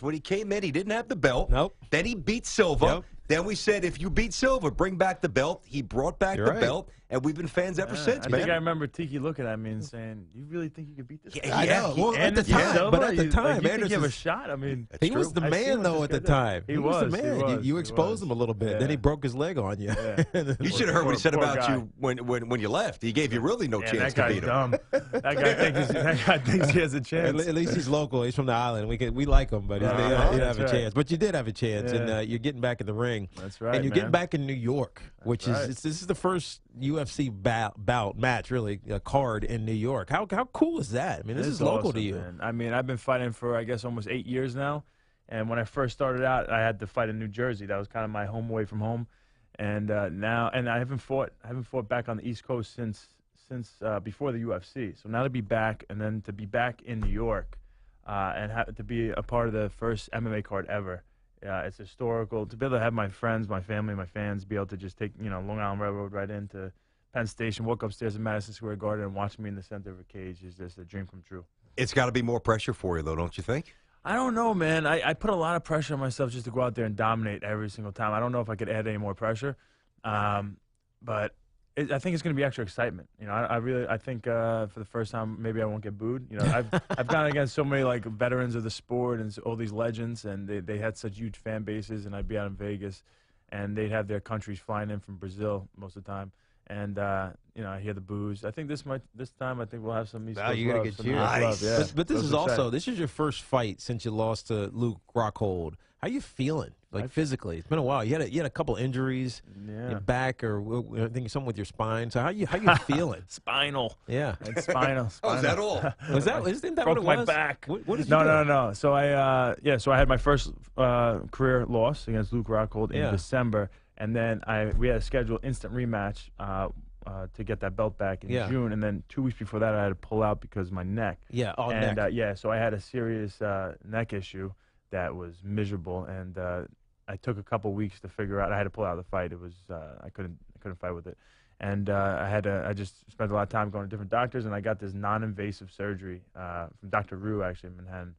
When he came in, he didn't have the belt. Nope. Then he beat Silva. Yep. Then we said, if you beat Silva, bring back the belt. He brought back the belt, and we've been fans ever since, I man. think I remember Tiki looking at me and saying, "You really think you could beat this guy?" Yeah, I know. Well, at the Anderson time, Silva? but at the You- time, like, you think you have a Anderson's- shot. I mean, He was the I see man, what though, this at the guy did. time. He was the man. You he exposed was. him a little bit. Yeah. Then he broke his leg on you. Yeah. You should have heard what he said Poor about guy. you when you left. He gave you really no Man, chance that to guy's beat him. dumb. That guy thinks he has a At chance. least he's local. He's from the island. We like him, but he didn't have a That's chance. But you did have a chance, Yeah. and you're getting back in the ring. That's right, And you're man. getting back in New York, which right. this is the first UFC bout match, really, a card in New York. How cool is that? I mean, this It's is local to awesome, you. man. I mean, I've been fighting for, I guess, almost 8 years now. And when I first started out, I had to fight in New Jersey. That was kind of my home away from home. And now, and I haven't fought back on the East Coast since before the UFC. So now to be back, and then to be back in New York, and to be a part of the first MMA card ever. It's historical to be able to have my friends, my family, my fans be able to just take Long Island Railroad right into Penn Station, walk upstairs in Madison Square Garden, and watch me in the center of a cage is just a dream come true. It's got to be more pressure for you, though, don't you think? I don't know, man. I put a lot of pressure on myself just to go out there and dominate every single time. I don't know if I could add any more pressure, but I think it's going to be extra excitement. I think for the first time maybe I won't get booed. I've gone against so many like veterans of the sport and all these legends, and they had such huge fan bases. And I'd be out in Vegas, and they'd have their countries flying in from Brazil most of the time. And I hear the boos. I think this time I think we'll have some East Coast you gotta love, get some cheered. East love, yeah. But this So is it's also exciting. this is your first fight since you lost to Luke Rockhold. How you feeling? Like physically, it's been a while. You had a couple injuries, your back, or I think something with your spine. So how you feeling? Spinal. Yeah. It's spinal. Oh, is that all? Isn't that Broke what it my was? back. What did you do? No. So I had my first career loss against Luke Rockhold in December, and then we had a scheduled instant rematch to get that belt back in June, and then 2 weeks before that I had to pull out because of my neck. Yeah, neck. So I had a serious neck issue that was miserable, and I took a couple weeks to figure out. I had to pull out of the fight. It was I couldn't fight with it, and I just spent a lot of time going to different doctors, and I got this non-invasive surgery from Dr. Rue actually in Manhattan,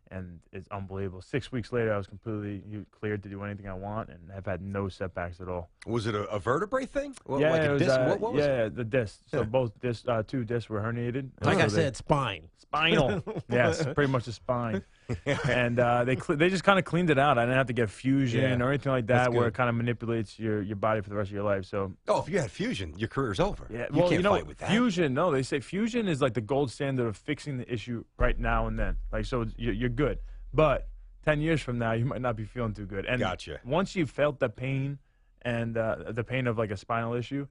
and it's unbelievable. 6 weeks later, I was completely cleared to do anything I want, and have had no setbacks at all. Was it a vertebrae thing? Yeah, like it a was, disc? What was it? yeah, the disc. So both two discs were herniated. Like So I said, spine. spinal. Yes, pretty much the spine. And they just kind of cleaned it out. I didn't have to get fusion or anything like that, where it kind of manipulates your body for the rest of your life. So if you had fusion, your career's over. yeah, you can't know, fight with that. fusion. No, they say fusion is like the gold standard of fixing the issue right now and then. Like so, you're good. But 10 years from now, you might not be feeling too good. And Gotcha. once you've felt the pain and the pain of like a spinal issue,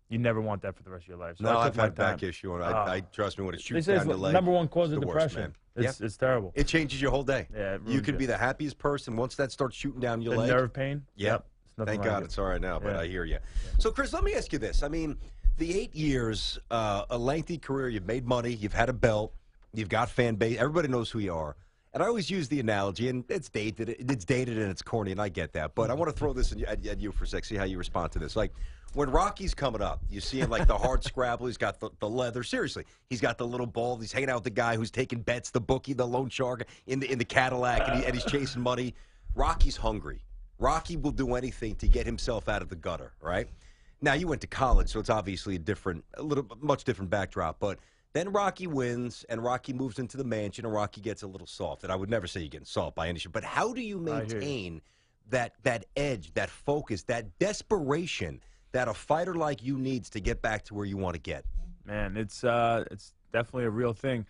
you never want that for the rest of your life. So No, I I've took my had back time. issue, and I trust me when it They shoots say it's down your leg. number one cause it's of the worst, depression. man. It's terrible. It changes your whole day. Yeah, it you ruins could be it. the happiest person once that starts shooting down your The leg. nerve pain. Yep. It's nothing Thank like God it. it's all right now, but Yeah. I hear you. So, Chris, let me ask you this. I mean, the 8 years, a lengthy career, you've made money, you've had a belt, you've got fan base, everybody knows who you are. And I always use the analogy, and it's dated and it's corny, and I get that. But I want to throw this at you for a sec, see how you respond to this. Like, when Rocky's coming up, you see him like the hard scrabble. He's got the leather. Seriously, he's got the little ball. He's hanging out with the guy who's taking bets, the bookie, the loan shark in the Cadillac, and he's chasing money. Rocky's hungry. Rocky will do anything to get himself out of the gutter, right? Now, you went to college, so it's obviously much different backdrop. But then Rocky wins, and Rocky moves into the mansion, and Rocky gets a little soft. And I would never say you're getting soft by any shape. But how do you maintain that edge, that focus, that desperation that a fighter like you needs to get back to where you want to get? Man, it's definitely a real thing.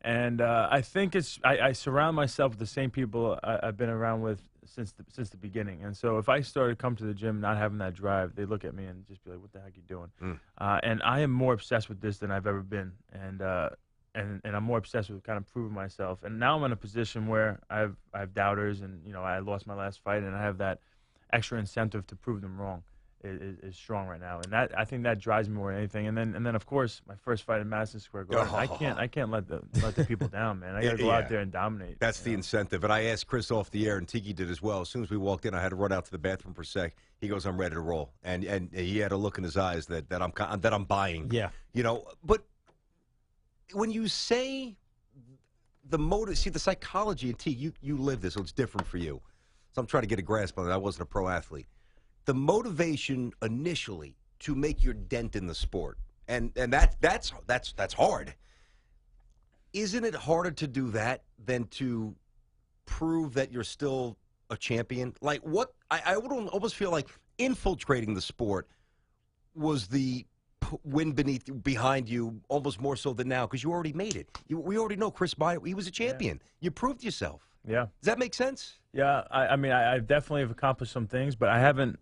And I think I surround myself with the same people I've been around with since the beginning. And so if I started to come to the gym not having that drive, they look at me and just be like, "What the heck are you doing?" And I am more obsessed with this than I've ever been. And I'm more obsessed with kind of proving myself. And now I'm in a position where I have doubters, and I lost my last fight, and I have that extra incentive to prove them wrong. Is strong right now, and I think that drives me more than anything. And then of course my first fight in Madison Square Garden, I can't let the people down, man. I gotta go out there and dominate. That's the incentive. And I asked Chris off the air, and Tiki did as well. As soon as we walked in, I had to run out to the bathroom for a sec. He goes, "I'm ready to roll," and he had a look in his eyes that I'm buying. Yeah, But when you say see, the psychology, and T, you live this, so it's different for you. So I'm trying to get a grasp on it. I wasn't a pro athlete. The motivation initially to make your dent in the sport, and that's hard. Isn't it harder to do that than to prove that you're still a champion? Like, what I would almost feel like infiltrating the sport was the wind behind you almost more so than now, because you already made it. We already know Chris Weidman, he was a champion. Yeah. You proved yourself. Yeah. Does that make sense? Yeah. I mean, I definitely have accomplished some things, but I haven't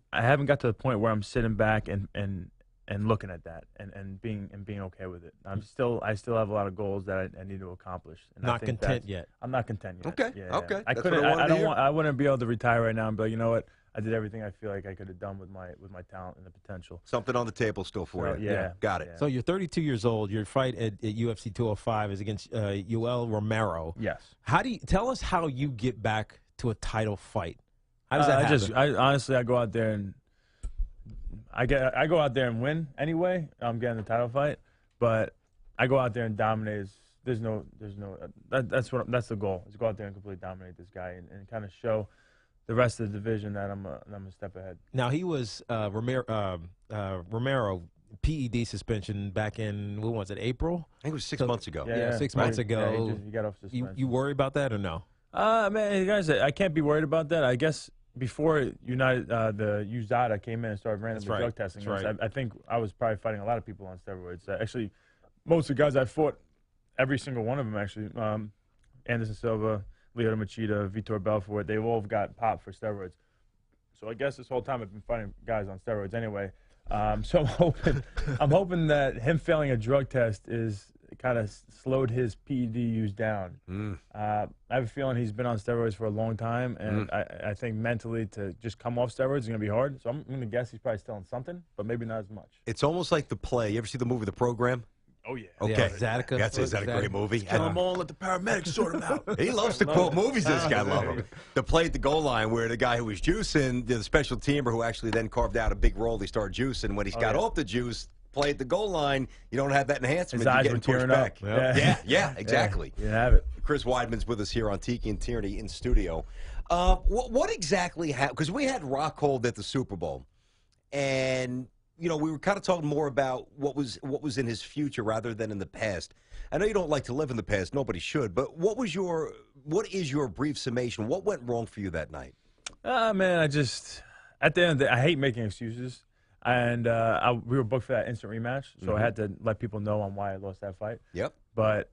got to the point where I'm sitting back and looking at that and being okay with it. I still have a lot of goals that I need to accomplish. And not content yet. I'm not content yet. Okay. Yeah, okay. Yeah. I wouldn't be able to retire right now and be like, you know what? I did everything I feel like I could have done with my talent and the potential. Something on the table still for you. Yeah. Got it. Yeah. So you're 32 years old. Your fight at UFC 205 is against Yoel Romero. Yes. Tell us how you get back to a title fight? How does that happen? Honestly, I go out there and I go out there and win anyway. I'm getting the title fight, but I go out there and dominate. That's the goal. Is go out there and completely dominate this guy and kind of show the rest of the division that I'm a step ahead. Now he was Romero PED suspension back in, what was it, April? I think it was 6 months ago. Yeah, 6 months ago. Yeah, he got off suspension. You worry about that or no? Man, guys, I can't be worried about that. I guess before the USADA came in and started randomly drug testing, I think I was probably fighting a lot of people on steroids. Actually, most of the guys I fought, every single one of them actually, Anderson Silva, Lyoto Machida, Vitor Belfort, they've all got popped for steroids. So I guess this whole time I've been fighting guys on steroids anyway. So I'm hoping that him failing a drug test is kind of slowed his PED use down. I have a feeling he's been on steroids for a long time, and I think mentally to just come off steroids is going to be hard. So I'm going to guess he's probably still on something, but maybe not as much. It's almost like The Play. You ever see the movie The Program? Oh, yeah. Okay. Yeah, Zatka. Is that a great movie? Kill them all, let the paramedics sort him out. He loves to quote movies, this guy. Love him. The Play at the goal line where the guy who was juicing, the special teamer who actually then carved out a big roll, he started juicing. When he's got off the juice, play at the goal line, you don't have that enhancement. His eyes You're were getting pushed tearing back. up. Yeah, exactly. You have it. Chris Weidman's with us here on Tiki and Tierney in studio. What exactly happened? Because we had Rockhold at the Super Bowl, and we were kind of talking more about what was in his future rather than in the past. I know you don't like to live in the past; nobody should. But what is your brief summation? What went wrong for you that night? Man, at the end of the day, I hate making excuses. And we were booked for that instant rematch, so I had to let people know on why I lost that fight. Yep. But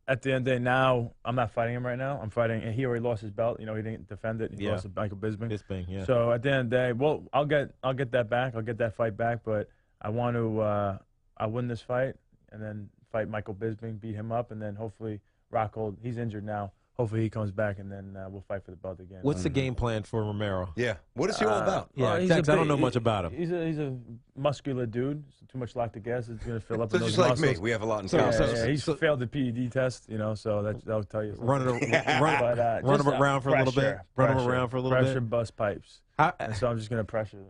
at the end of the day, now I'm not fighting him right now. I'm fighting, and he already lost his belt. He didn't defend it. He lost to Michael Bisping. Yeah. So at the end of the day, well, I'll get that back. I'll get that fight back. But I want to I win this fight and then fight Michael Bisping, beat him up, and then hopefully Rockhold. He's injured now. Hopefully he comes back, and then we'll fight for the belt again. What's the game plan for Romero? Yeah. What is he all about? Yeah, I don't know much about him. He's a muscular dude. Too much lactic acid is going to fill up. So just like me, we have a lot in common. Yeah, he's failed the PED test, so that'll tell you. Run him around for a little bit. Run him around for a little bit. Pressure, bust pipes. And so I'm just going to pressure.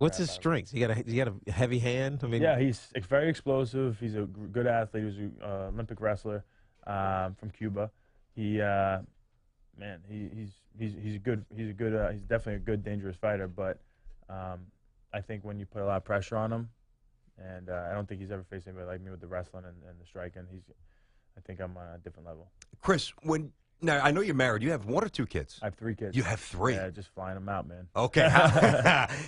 What's his strengths? He got a heavy hand. I mean, yeah, he's very explosive. He's a good athlete. He was an Olympic wrestler from Cuba. He's good. He's definitely a good, dangerous fighter. But I think when you put a lot of pressure on him, and I don't think he's ever faced anybody like me with the wrestling and the striking. I think I'm on a different level. Chris, now I know you're married. You have 1 or 2 kids? I have 3 kids. You have 3? Yeah, just flying them out, man. Okay.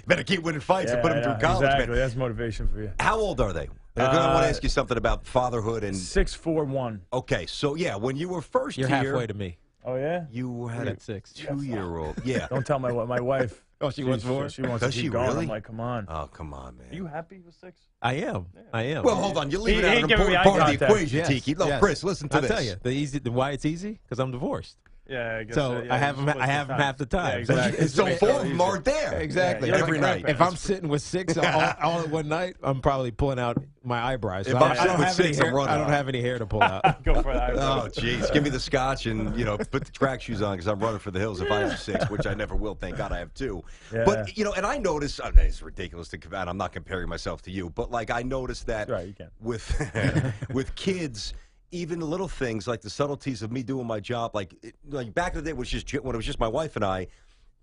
Better keep winning fights and put them through college, exactly. man. That's motivation for you. How old are they? I want to ask you something about fatherhood and 6, 4, 1. Okay, so when you were first you're here, halfway to me. Oh yeah. You had a 6. 2-year-old. Yeah. Don't tell my wife. Oh, she wants 4. She wants Does to she keep going. really? I'm like, come on. Oh, come on, man. Are you happy with 6? I am. Yeah. I am. Well, hold on. You're leaving He out ain't an giving me important eye part of the contact. equation, Yes, Tiki. No, yes. Chris, listen to I'll this. tell you why it's easy because I'm divorced. Yeah, I guess So I have him half the time. Yeah, exactly. So 4 of them aren't there. Exactly. Yeah, Every night. If I'm sitting with 6 all at one night, I'm probably pulling out my eyebrows. If So I'm sitting with 6, I'm running. I don't have any hair to pull out. Go for that. Oh, jeez. Give me the scotch and, put the track shoes on because I'm running for the hills if I have 6, which I never will. Thank God I have 2. Yeah. But, and I noticed, it's ridiculous to compare, I'm not comparing myself to you, but, I noticed that Right, you can. with kids, even the little things like the subtleties of me doing my job, like back in the day, when it was just my wife and I.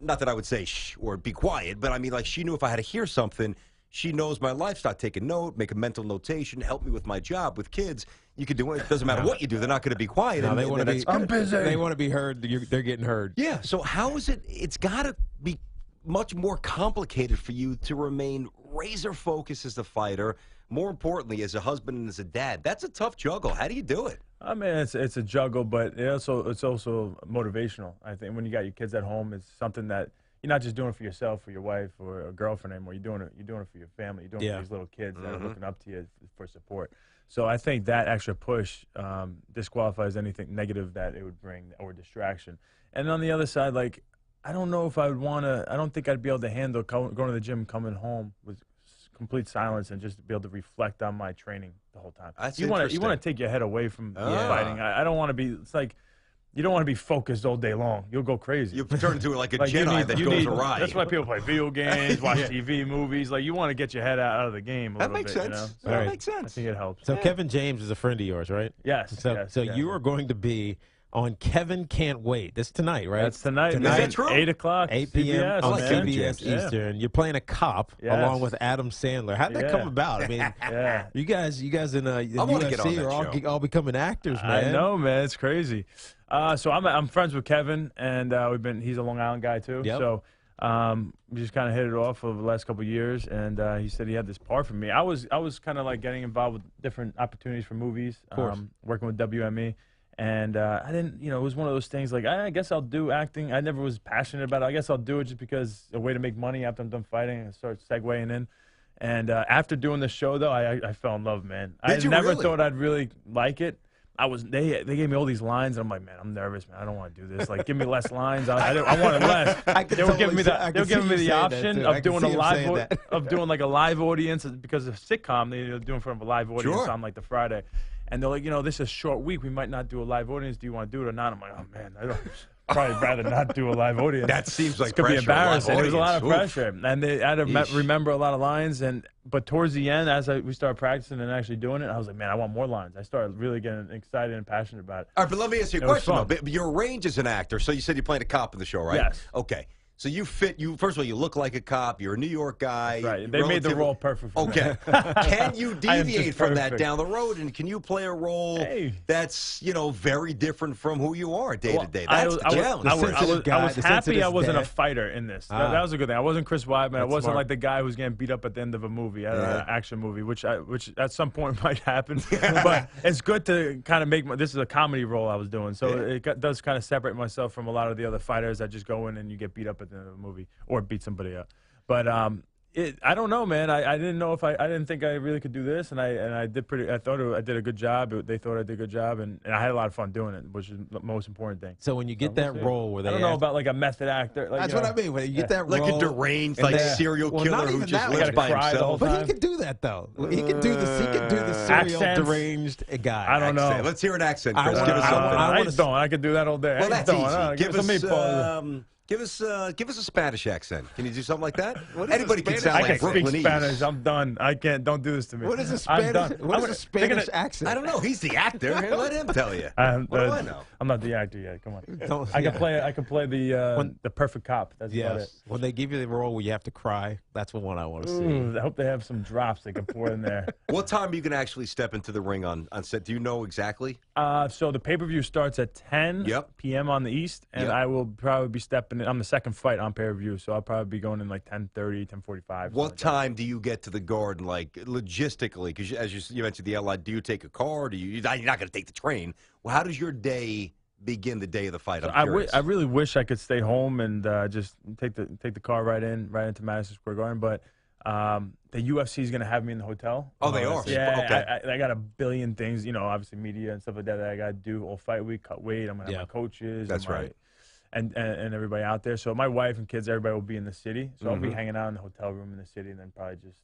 Not that I would say shh or be quiet, but I mean, like, she knew if I had to hear something, she knows my lifestyle. Take a note, make a mental notation, help me with my job. With kids, you can do it. It doesn't matter what you do; they're not going to be quiet. No, they want to be. I'm busy. They want to be heard. They're getting heard. Yeah. So how is it? It's got to be much more complicated for you to remain razor focused as a fighter. More importantly, as a husband and as a dad, that's a tough juggle. How do you do it? I mean, it's a juggle, but it's also motivational. I think when you got your kids at home, it's something that you're not just doing it for yourself, or your wife, or a girlfriend anymore. You're doing it for your family. You're doing it for these little kids that are looking up to you for support. So I think that extra push disqualifies anything negative that it would bring or distraction. And on the other side, like, I don't know if I would want to. I don't think I'd be able to handle going to the gym, coming home with complete silence, and just be able to reflect on my training the whole time. You want to take your head away from fighting. I don't want to be. It's like you don't want to be focused all day long. You'll go crazy. You turn into like a Jedi that goes awry. That's why people play video games, watch TV, movies. Like, you want to get your head out of the game. That makes sense. You know? So that makes sense. I think it helps. So Kevin James is a friend of yours, right? Yes. So you are going to be on Kevin Can't Wait. That's tonight, right? That's tonight. Is that true? 8 o'clock. 8 p.m. on CBS Eastern. You're playing a cop along with Adam Sandler. How did that come about? I mean, you guys in UFC are all becoming actors, man. I know, man. It's crazy. So I'm friends with Kevin, and he's a Long Island guy too. Yep. So we just kind of hit it off over the last couple of years, and he said he had this part for me. I was kind of like getting involved with different opportunities for movies, working with WME. And I didn't, it was one of those things like, I guess I'll do acting. I never was passionate about it. I guess I'll do it just because a way to make money after I'm done fighting and start segueing in. And after doing the show, though, I fell in love, man. I never thought I'd really like it. They gave me all these lines, and I'm like, man, I'm nervous, man. I don't want to do this. Like, give me less lines. I wanted less. They were giving me the option of doing like a live audience because of sitcom. They're doing for a live audience on like the Friday. And they're like, this is a short week. We might not do a live audience. Do you want to do it or not? I'm like, oh, man, I'd probably rather not do a live audience. That seems like it's going to be embarrassing. There was a lot of pressure. And I had to remember a lot of lines. But towards the end, as we started practicing and actually doing it, I was like, man, I want more lines. I started really getting excited and passionate about it. All right, but let me ask you a question. Your range as an actor, so you said you're playing a cop in the show, right? Yes. Okay. So first of all, you look like a cop. You're a New York guy. That's right. They made the role perfect for me. Okay. Can you deviate from that down the road, and can you play a role that's, very different from who you are day to day? That's the challenge. I was happy I wasn't a fighter in this. That was a good thing. I wasn't Chris Weidman. I wasn't like the guy who's getting beat up at the end of a movie, an action movie, which at some point might happen. But it's good to kind of this is a comedy role I was doing, so it does kind of separate myself from a lot of the other fighters that just go in and you get beat up at the end of a movie or beat somebody up. But I don't know, man. I didn't know if I didn't think I really could do this, and I did I thought I did a good job. They thought I did a good job, and I had a lot of fun doing it, which is the most important thing. So when you get that role where I don't know about like a method actor. Like, that's what I mean. When you get that role, like a deranged, serial killer who just lives by himself. But he could do that though. He could do this. He could do the serial deranged guy. I don't know. Let's hear an accent, Chris. Give us something. I could do that all day. Well, that's easy. Give us a Spanish accent. Can you do something like that? Anybody can sound like Brooklynese. I can speak Spanish. I'm done. I can't. Don't do this to me. What is a Spanish accent? I don't know. He's the actor. Let him tell you. What do I know? I'm not the actor yet. Come on. I can play the perfect cop. That's about it. When they give you the role where you have to cry, that's what I want to see. I hope they have some drops they can pour in there. What time are you going to actually step into the ring on set? Do you know exactly? So the pay-per-view starts at 10 p.m. on the East, and I will probably be stepping in. I'm the second fight on pay-per-view, so I'll probably be going in like 10:30, 10:45. What time do you get to the Garden, like logistically? Because as you mentioned the airline, do you take a car? You're not going to take the train. Well, how does your day begin the day of the fight? I really wish I could stay home and just take the car right into Madison Square Garden, but the UFC is going to have me in the hotel. Oh, they are? Yeah. Okay. I got a billion things, obviously media and stuff like that I got to do all fight week, cut weight. I'm going to have my coaches. That's right. And everybody out there. So my wife and kids, everybody will be in the city. So I'll be hanging out in the hotel room in the city and then probably just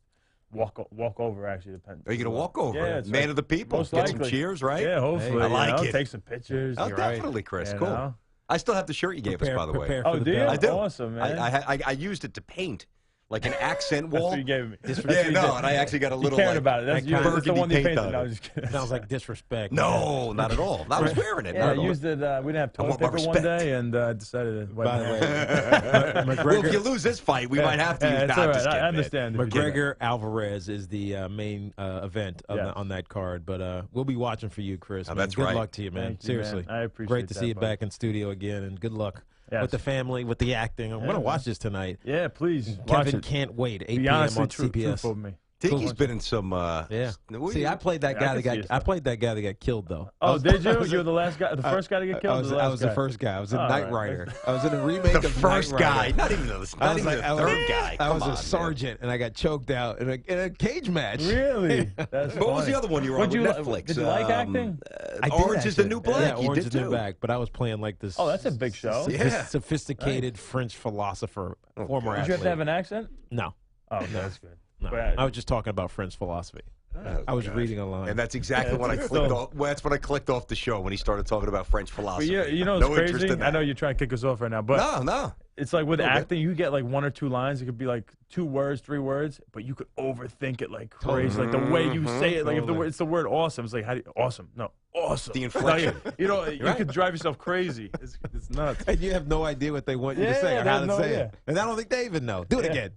walk over, actually. Are you going to walk over? Yeah. Man of the people. Get some cheers, right? Yeah, hopefully. I like it. Take some pictures. Oh, definitely, Chris. Cool. I still have the shirt you gave us, by the way. Oh, do you? I do. Awesome, man. I used it to paint like an accent That's wall. what you gave me. Yeah, no, and I actually got a little. You cared like, about it. That's, you, that's the one you paint painted. on No, it. I'm just kidding. Sounds like disrespect. No, not at all. I was wearing it. Yeah, not I at all. used it. We didn't have I toilet want my paper one respect. day, and decided to wipe By my the hands. way, Well, if you lose this fight, we might have to use. It's Nah, all I'm right. just kidding, I man. understand. if you do that. McGregor Alvarez is the main event on that card, but we'll be watching for you, Chris. Oh, man. that's good right. luck to you, man. Thank you, man. Seriously, I appreciate great to that, see you buddy. back in studio again, and good luck Yes. with the family, with the acting. I'm gonna watch this tonight. Yeah, please. watch Kevin it. can't wait. 8 Be p.m. honestly on truthful CBS. with me. Tiki's been in some. Yeah. what See, you- I played that Yeah, I guy can that see got. your I stuff. played that guy that got killed though. Oh, did you? You were the last guy, the first guy to get killed. I was the first guy. I was in All Knight right. Rider. I was in a remake the of first Knight guy, Rider. not even the third guy. I was Come a on, sergeant, and I got choked out in a cage match. Really? That's Man. What was funny. the other one you were on What'd with you Netflix? Did you like acting? I did Orange is the actually. New Black. Yeah, You Orange did is the New too. Black. But I was playing like this. Oh, that's a big show. Yeah. Sophisticated French philosopher, former Did athlete. you have to have an accent? No, Oh, okay, that's good. no. But- I was just talking about French philosophy. Oh, I was gosh. reading a line. And that's exactly Yeah, when I it's clicked still- off. Well, that's when I clicked off the show when he started talking about French But philosophy. you know no what's interest crazy? in I that. know you're trying to kick us off right now, but No. it's like with Okay. acting, you get like 1 or 2 lines. It could be like 2 words, 3 words, but you could overthink it like crazy. Like the way you say it, like if it's the word awesome, it's like how do you, awesome? No, awesome. The inflection. Like, you could drive yourself crazy. It's nuts. And you have no idea what they want you to Yeah, say or they how have to no say idea. it. And I don't think they even know. Do it Yeah. again.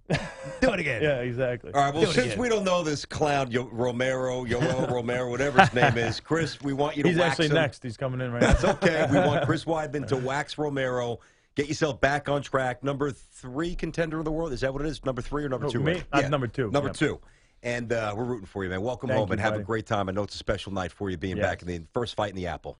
Do it again. Yeah, exactly. All right. Well, Do it since again. we don't know this clown, Yoel Romero, whatever his name is, Chris, we want you to He's wax actually him. next. He's coming in right now. That's okay. We want Chris Weidman to wax Romero. Get yourself back on track. Number 3 contender in the world. Is that what it is? Number 3 or number 2? Me? Right? I'm number 2. Number Yeah. 2. And we're rooting for you, man. Welcome Thank home you, and have a buddy. great time. I know it's a special night for you being Yes. back in the first fight in the Apple.